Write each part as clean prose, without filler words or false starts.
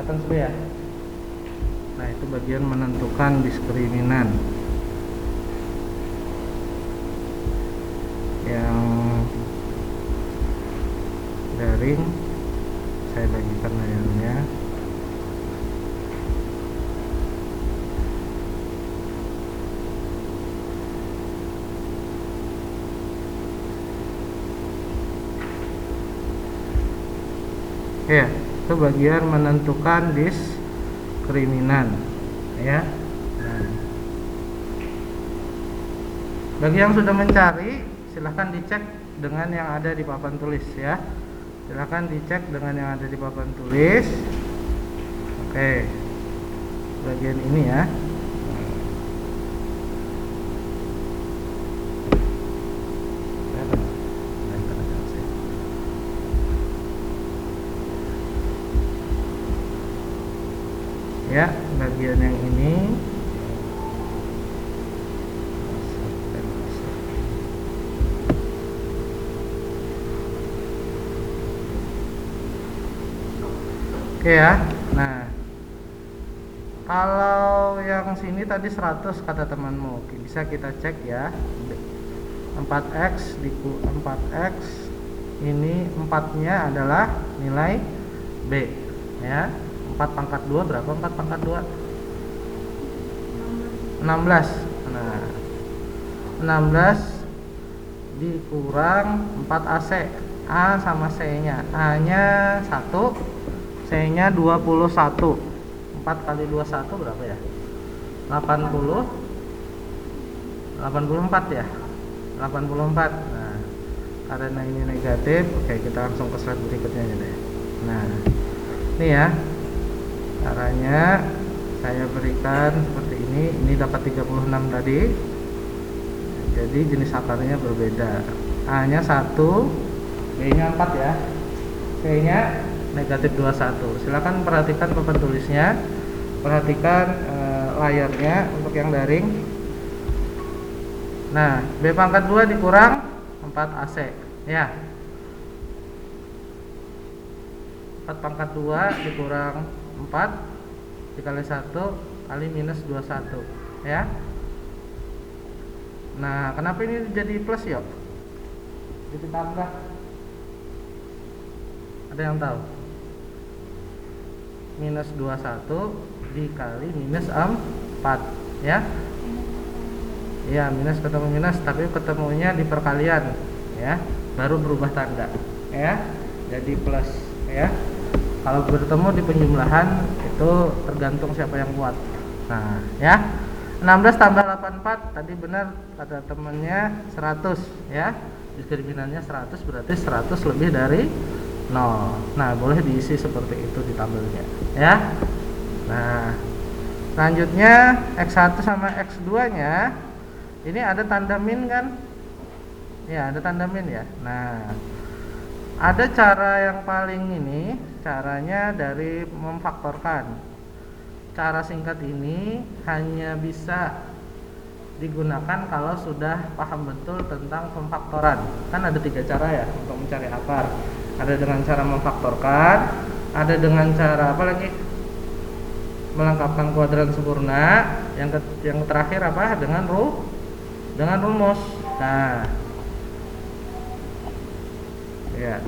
kelihatan sudah ya. Nah, itu bagian menentukan diskriminan yang daring. Saya bagikan layarnya. Ya, itu bagian menentukan diskriminan ya. Nah, bagi yang sudah mencari, silahkan dicek dengan yang ada di papan tulis ya. Silahkan dicek dengan yang ada di papan tulis. Oke, bagian ini ya. Ya, bagian yang ini. Oke ya. Nah, kalau yang sini tadi 100 kata temanmu, bisa kita cek ya. 4x 4x ini 4-nya adalah nilai B ya. 4 pangkat 2 berapa? 4 pangkat 2 16. Nah, 16 dikurang 4 AC. A sama C nya, A nya 1, C nya 21. 4 kali 21 berapa ya? 80, 84 ya, 84. Nah, karena ini negatif, oke, kita langsung ke slide berikutnya aja deh. Nah, ini ya caranya. Saya berikan seperti ini dapat 36 tadi. Jadi jenis akarnya berbeda. A nya 1, B nya 4 ya, C nya negatif 21. Silakan perhatikan papan tulisnya, perhatikan layarnya untuk yang daring. Nah, B pangkat 2 dikurang 4 AC ya. 4 pangkat 2 dikurang 4 dikali 1 kali minus 21 ya. Nah, kenapa ini jadi plus yuk? Jadi tambah. Ada yang tahu? Minus 21 dikali minus 4 ya. Iya, minus ketemu minus, tapi ketemunya di perkalian ya, baru berubah tanda ya, jadi plus ya. Kalau bertemu di penjumlahan itu tergantung siapa yang kuat. Nah ya, 16 tambah 84 tadi benar kata temennya 100 ya. Diskriminannya 100, berarti 100 lebih dari 0. Nah, boleh diisi seperti itu di tabelnya ya. Nah, selanjutnya X1 sama X2 nya ini ada tanda min kan ya, ada tanda min ya. Nah, ada cara yang paling ini, caranya dari memfaktorkan. Cara singkat ini hanya bisa digunakan kalau sudah paham betul tentang pemfaktoran. Kan ada 3 cara ya untuk mencari akar. Ada dengan cara memfaktorkan, ada dengan cara apa lagi? Melengkapkan kuadran sempurna. Yang terakhir apa? Dengan rumus. Nah, ya,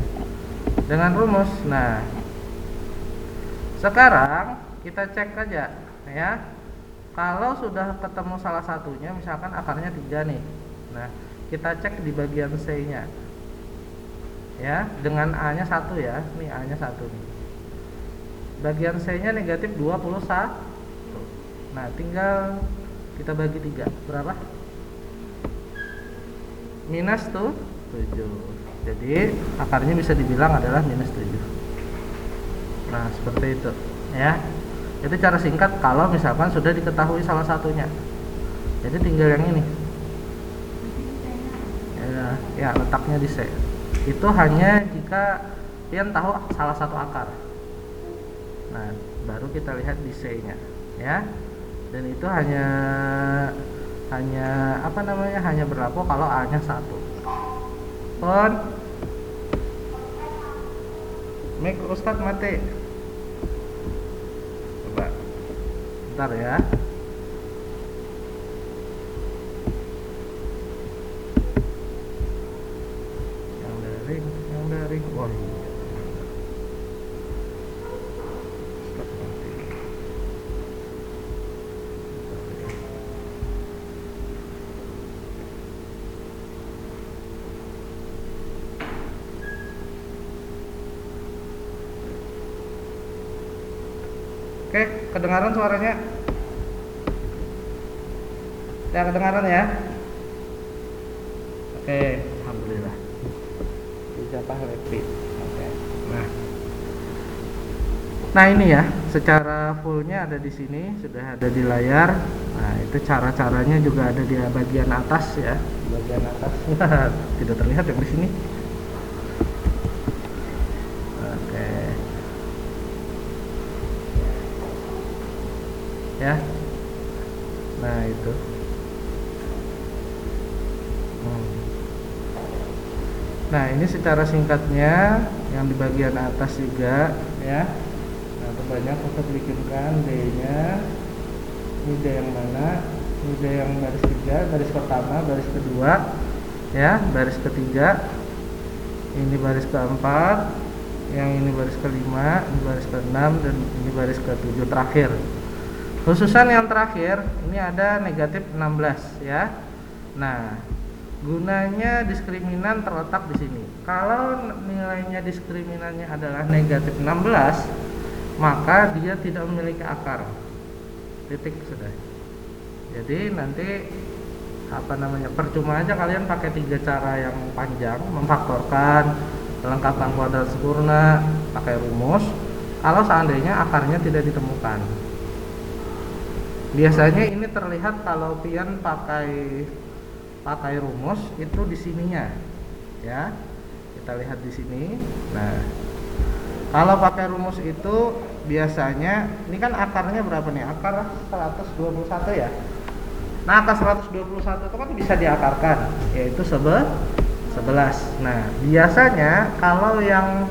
dengan rumus. Nah, sekarang kita cek aja ya. Kalau sudah ketemu salah satunya, misalkan akarnya 3 nih. Nah, kita cek di bagian C nya ya, dengan A nya 1 ya. Nih A nya 1 nih. Bagian C nya negatif 21. Nah, tinggal kita bagi 3. Berapa? Minus 7. Jadi akarnya bisa dibilang adalah minus 7. Nah, seperti itu ya. Itu cara singkat kalau misalkan sudah diketahui salah satunya. Jadi tinggal yang ini ya, letaknya di C. Itu hanya jika kalian tahu salah satu akar. Nah, baru kita lihat di C nya ya. Dan itu hanya apa namanya, hanya berlaku kalau A nya 1. Pon mic Ustadz mati. sebentar ya. Yang daring. Wah, iya. Stop nanti. Oke, kedengaran suaranya? Ya, kedengaran ya? Oke, alhamdulillah. Ijabah repeat. Oke. Nah ini ya, secara fullnya ada di sini, sudah ada di layar. Nah itu cara-caranya juga ada di bagian atas ya, di bagian atas. Tidak terlihat yang di sini. Oke. Ya. Nah itu. Nah ini secara singkatnya yang di bagian atas juga ya. Nah itu banyak untuk bikinkan D-nya. Ini D yang mana? Ini D yang baris 3, baris pertama, baris kedua, ya, baris ketiga. Ini baris keempat, yang ini baris kelima, ini baris keenam, dan ini baris ketujuh terakhir. Khususan yang terakhir ini ada negatif 16 ya. Nah, gunanya diskriminan terletak di sini. Kalau nilainya diskriminannya adalah negatif 16, maka dia tidak memiliki akar. Titik sudah. Jadi nanti percuma aja kalian pakai 3 cara yang panjang, memfaktorkan, melengkapkan kuadrat sempurna, pakai rumus. Kalau seandainya akarnya tidak ditemukan, biasanya ini terlihat kalau pian pakai rumus itu di sininya, ya. Kita lihat di sini. Nah, kalau pakai rumus itu biasanya ini kan akarnya berapa nih? Akar 121 ya. Nah, akar 121 itu kan bisa diakarkan, yaitu 11. Nah, biasanya kalau yang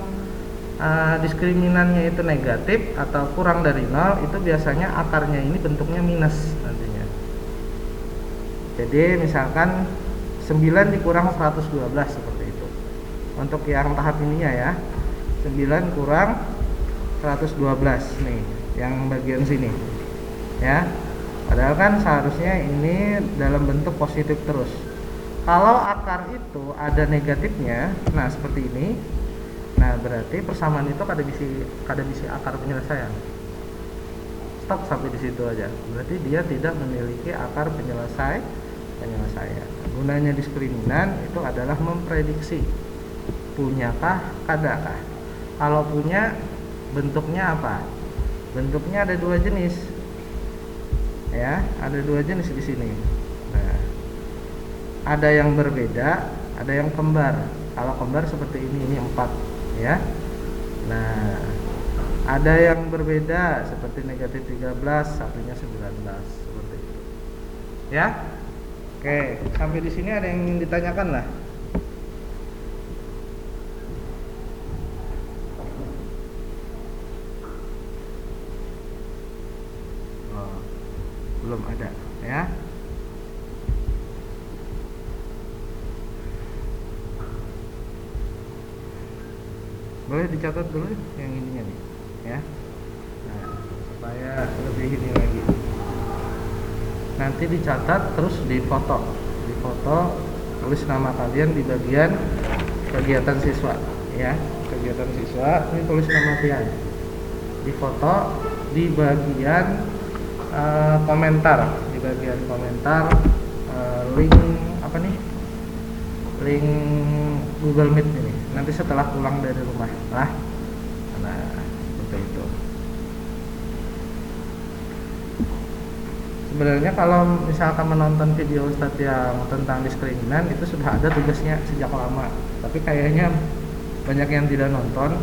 diskriminannya itu negatif atau kurang dari 0, itu biasanya akarnya ini bentuknya minus nantinya. Jadi misalkan 9 dikurang 112 seperti itu. Untuk yang tahap ininya ya, 9 kurang 112 nih, yang bagian sini ya. Padahal kan seharusnya ini dalam bentuk positif terus. Kalau akar itu ada negatifnya, nah seperti ini. Nah, berarti persamaan itu kada bisi akar penyelesaian. Stop sampai di situ aja. Berarti dia tidak memiliki akar penyelesaian. Gunanya diskriminan itu adalah memprediksi punyakah, kadakah. Kalau punya, bentuknya apa? Bentuknya ada 2 jenis. Ya, ada 2 jenis di sini. Nah, ada yang berbeda, ada yang kembar. Kalau kembar seperti ini 4. Ya. Nah, ada yang berbeda seperti negatif 13, satunya 19 seperti itu. Ya. Oke, sampai di sini ada yang ingin ditanyakan lah. Oh, belum ada, ya. Boleh dicatat dulu yang ininya nih, ya. Nah, supaya lebih ini lagi. Nanti dicatat terus difoto, tulis nama kalian di bagian kegiatan siswa, ya. Kegiatan siswa ini tulis nama kalian, difoto di bagian komentar, link apa nih? Link Google Meet ini. Nanti setelah pulang dari rumah lah. Nah, seperti itu. Sebenarnya kalau misalkan menonton video Ustadz yang tentang diskriminan itu sudah ada tugasnya sejak lama, tapi kayaknya banyak yang tidak nonton,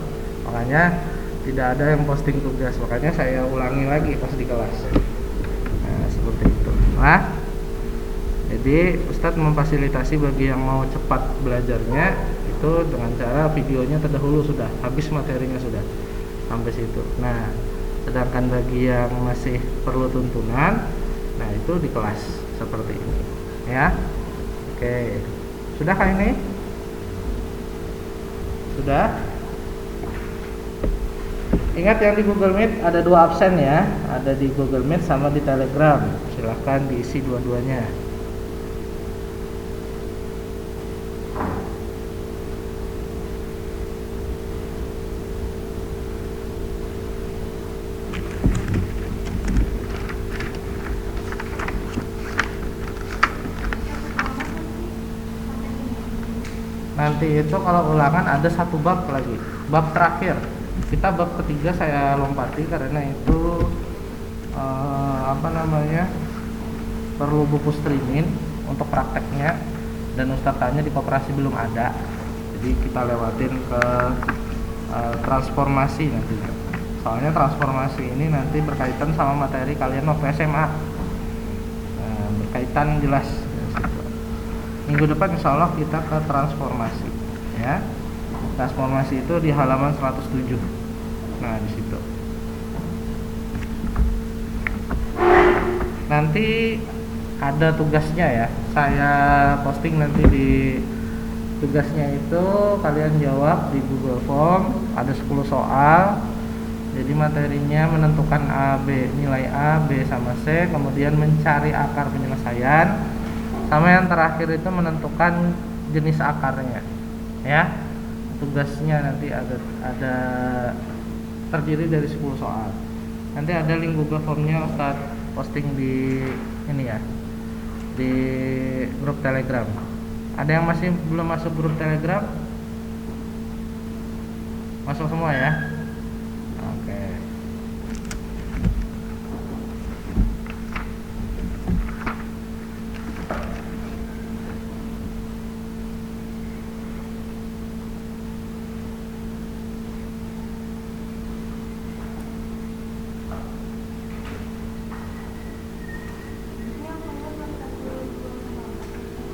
makanya tidak ada yang posting tugas, makanya saya ulangi lagi pas di kelas. Nah, seperti itu. Nah, jadi Ustadz memfasilitasi bagi yang mau cepat belajarnya itu dengan cara videonya terdahulu sudah habis, materinya sudah sampai situ. Nah, Sedangkan bagi yang masih perlu tuntunan, nah itu di kelas seperti ini ya. Oke, sudah kali ini? Sudah? Ingat yang di Google Meet ada 2 absen ya, ada di Google Meet sama di Telegram. Silahkan diisi dua-duanya. Nanti itu kalau ulangan ada 1 bab lagi, bab terakhir. Kita bab ketiga saya lompati karena itu perlu buku streaming untuk prakteknya, dan Ustadz tanya di koperasi belum ada, jadi kita lewatin ke transformasi nanti. Soalnya transformasi ini nanti berkaitan sama materi kalian waktu SMA, berkaitan jelas. Minggu depan insya Allah kita ke transformasi ya. Transformasi itu di halaman 107. Nah di situ nanti ada tugasnya ya, saya posting nanti di tugasnya itu kalian jawab di Google Form, ada 10 soal. Jadi materinya menentukan A, B, nilai A, B sama C, kemudian mencari akar penyelesaian, sama yang terakhir itu menentukan jenis akarnya ya. Tugasnya nanti ada terdiri dari 10 soal. Nanti ada link Google Formnya Ustadz posting di ini ya, di grup Telegram. Ada yang masih belum masuk grup Telegram? Masuk semua ya? Oke.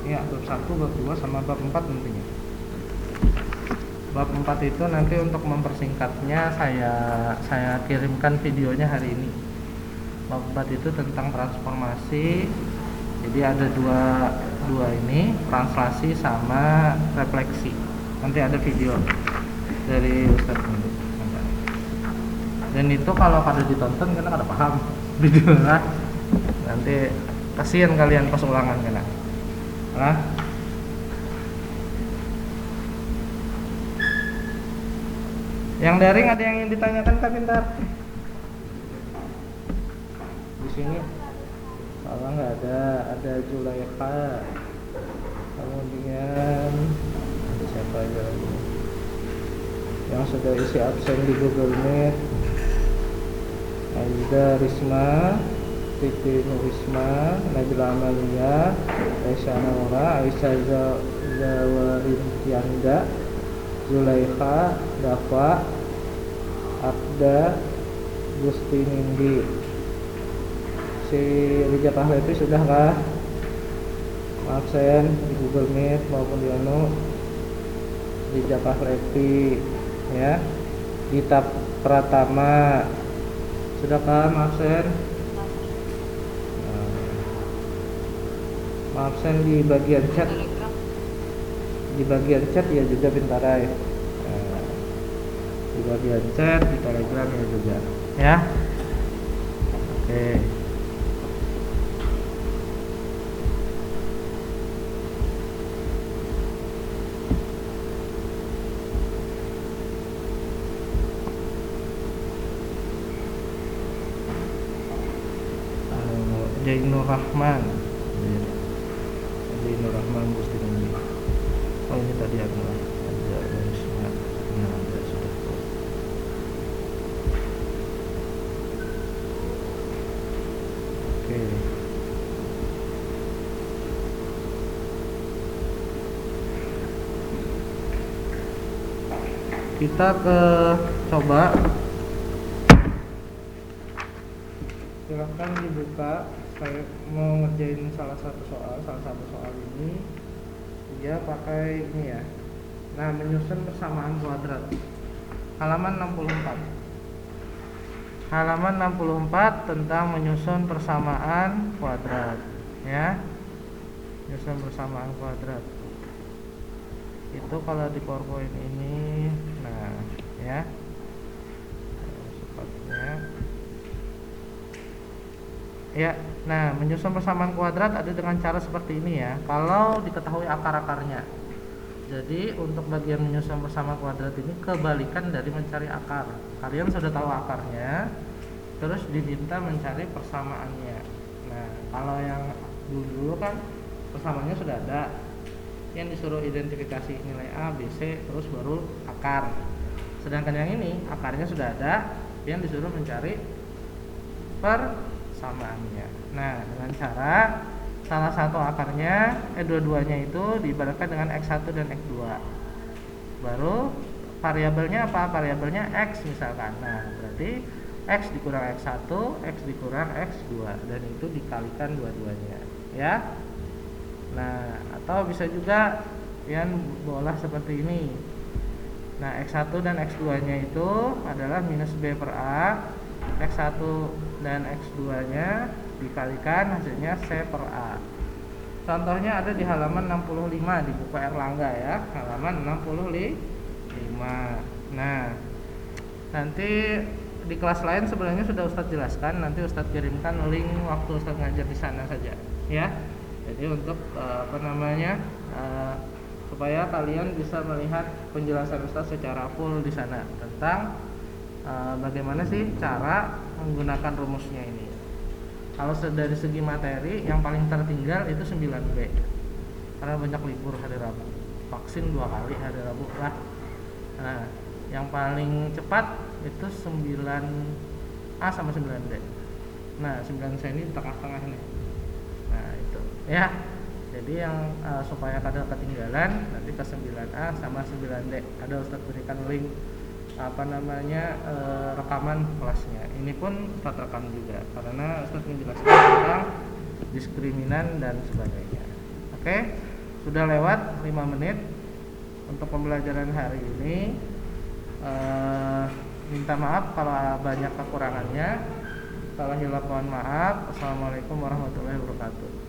Ya, bab 1, bab 2 sama bab 4 nantinya. Bab 4 itu nanti untuk mempersingkatnya saya kirimkan videonya hari ini. Bab 4 itu tentang transformasi. Jadi ada dua ini, translasi sama refleksi. Nanti ada video dari Ustadz ini. Dan itu kalau pada ditonton karena kada paham videonya. Nanti kasihan kalian pas ulangan kena. Yang daring ada yang ingin ditanyakan Kak Pintar? Di sini kalau nggak ada Zulaikha, kemudian ada siapa aja lagi yang sudah isi absen di Google Meet? Ada Risma, Titi Nurisma, Najla Amalia, Aisyah Naura, Aisyah Zawarintianda, Zulaikha, Dafa, Abda, Gusti Nindi. Si Rija Pahlevi sudahkah absen di Google Meet maupun di Rija Pahlevi ya. Gita Pratama sudahkah absen? Absen di bagian chat. Di bagian chat ya juga Pintarai. Di bagian chat di Telegram ya juga ya. Oke. Jainur Rahman, Jainur Rahman Gusti Nindi. Oh ini tadi ada Risma, nah ada sudah. Oke. Kita coba. Silahkan dibuka. Saya mau ngerjain salah satu soal ini. Dia pakai ini ya. Nah, menyusun persamaan kuadrat. Halaman 64. halaman 64 tentang menyusun persamaan kuadrat, ya. Menyusun persamaan kuadrat. Itu kalau di PowerPoint ini, nah, ya. Sepatutnya. Ya, nah menyusun persamaan kuadrat ada dengan cara seperti ini ya. Kalau diketahui akar-akarnya. Jadi untuk bagian menyusun persamaan kuadrat ini kebalikan dari mencari akar. Kalian sudah tahu akarnya, terus diminta mencari persamaannya. Nah, kalau yang dulu kan persamaannya sudah ada, yang disuruh identifikasi nilai A, B, C, terus baru akar. Sedangkan yang ini akarnya sudah ada, yang disuruh mencari persamaannya. Nah, dengan cara salah satu akarnya, dua-duanya itu diibaratkan dengan X1 dan X2. Baru variabelnya apa? Variabelnya X misalkan. Nah, berarti X dikurang X1, X dikurang X2, dan itu dikalikan dua-duanya, ya. Nah, atau bisa juga yang bola seperti ini. Nah, X1 dan X2 nya itu adalah minus B per A. X1 dan X2 nya dikalikan hasilnya C per A. Contohnya ada di halaman 65 di buku Erlangga ya, halaman 65. Nah, nanti di kelas lain sebenarnya sudah Ustadz jelaskan, nanti Ustadz kirimkan link waktu Ustadz ngajar di sana saja, ya. Jadi untuk supaya kalian bisa melihat penjelasan Ustadz secara full di sana tentang bagaimana sih cara menggunakan rumusnya ini. Kalau dari segi materi yang paling tertinggal itu 9B, karena banyak libur hari Rabu, vaksin 2 kali hari Rabu lah. Nah, yang paling cepat itu 9A sama 9D. Nah, 9C ini di tengah-tengah nih. Nah, itu ya. Jadi yang supaya kada ketinggalan, nanti ke 9A sama 9D ada Ustadz berikan link rekaman kelasnya. Ini pun Ustadz rekam juga karena Ustadz menjelaskan tentang diskriminan dan sebagainya. Oke, sudah lewat 5 menit untuk pembelajaran hari ini. Minta maaf kalau banyak kekurangannya. Kalau hilang mohon maaf. Assalamualaikum warahmatullahi wabarakatuh.